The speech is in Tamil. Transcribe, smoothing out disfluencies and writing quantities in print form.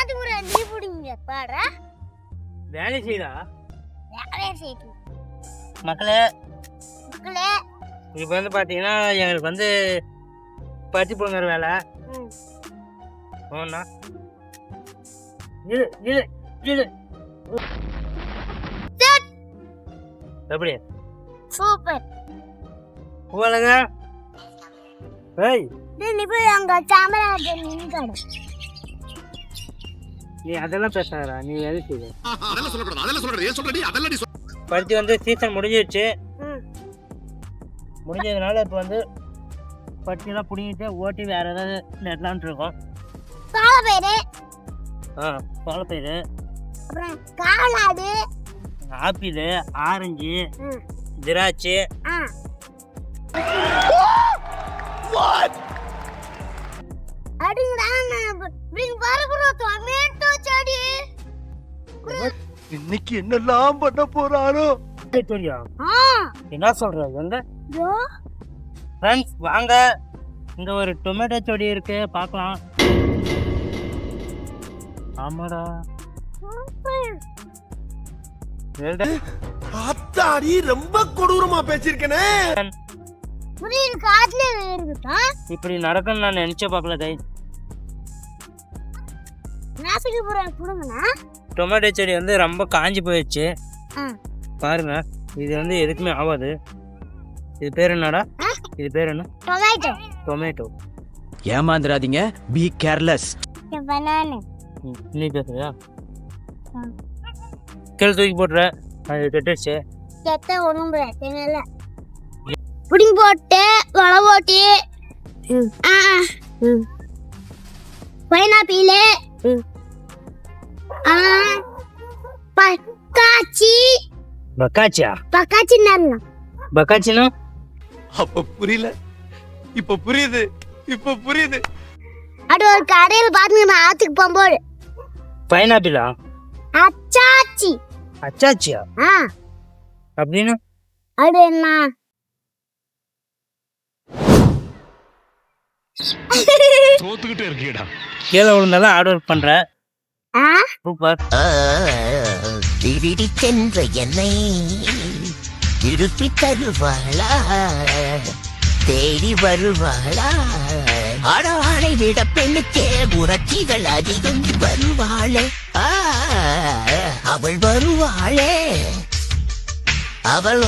காஞ்சிபுரம் நீ புடிங்க பாடுறா வேலை செய்யறா வேலையை செய்யுது மக்களே. மக்களே இப்போ வந்து பார்த்தீங்கன்னா எங்களுக்கு வந்து பருத்தி புடுங்குற வேலை. போனா இரு இரு இரு எப்படி சூப்பர் போலங்க. ஏய் நீ போய் அங்க சாமராஜன் நின்னுக்கட நீ அதெல்லாம் பேசாதடா, நீ வேலை செய்ய. அதெல்லாம் சொல்லக்கூடாது, அதெல்லாம் சொல்லக்கூடாது. ஏன் சொல்ற நீ? அதெல்லாம் நீ சொல்ல. பருத்தி வந்து சீசன் முடிஞ்சிருச்சு. முடிஞ்சதுனால இப்போ வந்து பருத்திலாம் பிடிங்கிட்டு ஓட்டி வேற ஏதாவது நெடலான்ட்டு இருக்கோம். பாலப்பயிறு பாலப்பயிறு, அப்புறம் காளாடு, ஆப்பிள், ஆரஞ்சு, திராட்சை. இன்னைக்கு என்னெல்லாம் பண்ண போறாரோ என்ன சொல்ற? எங்க ஃப்ரெண்ட்ஸ் வாங்க, இங்க ஒரு டொமேட்டோ செடி இருக்கு, பார்க்கலாம். ஆமாடா, அத்தாடி ரொம்ப கொடூரமா பேசிருக்கனே. இப்படி நடக்கும்னு நான் நினைச்சே பார்க்கல. கை டொமேட்டோ செடி வந்து ரொம்ப காஞ்சி போயிடுச்சு பாருங்க. இது வந்து எதுக்குமே ஆகாது. இது பேர் என்னடா? இது பேர் என்ன? டொமேட்டோ. டொமேட்டோ. ஏமாந்துராதீங்க, பி கேர்லெஸ். நீ பேசுறியா? கீழே தூக்கி போட்டுற, அது கெட்டுச்சு. புடிங் போட்டு வள போட்டு பைனாப்பிள், பக்காச்சி. பக்காச்சியா? பக்காச்சி நல்லா. பக்காச்சினா அப்ப புரியல, இப்ப புரியுது, இப்ப புரியுது. அது ஒரு கடையில பாத்துங்க, நான் ஆத்துக்கு போகும்போது. பைனாப்பிளா? அச்சாச்சி. அச்சாச்சியா? அப்படின்னா அது என்ன? தோத்துக்கிட்டே இருக்கீடா. கீழே விழுந்தாலும் ஆர்டர் பண்ற. சூப்பர். திருடி சென்ற என்னை திருப்பி தருவாளா, தேடி வருவாளா? ஆடவாளை விட பெண்ணுக்கே உணர்ச்சிகள் அதிகம். வருவாளே, அவள் வருவாளே, அவள்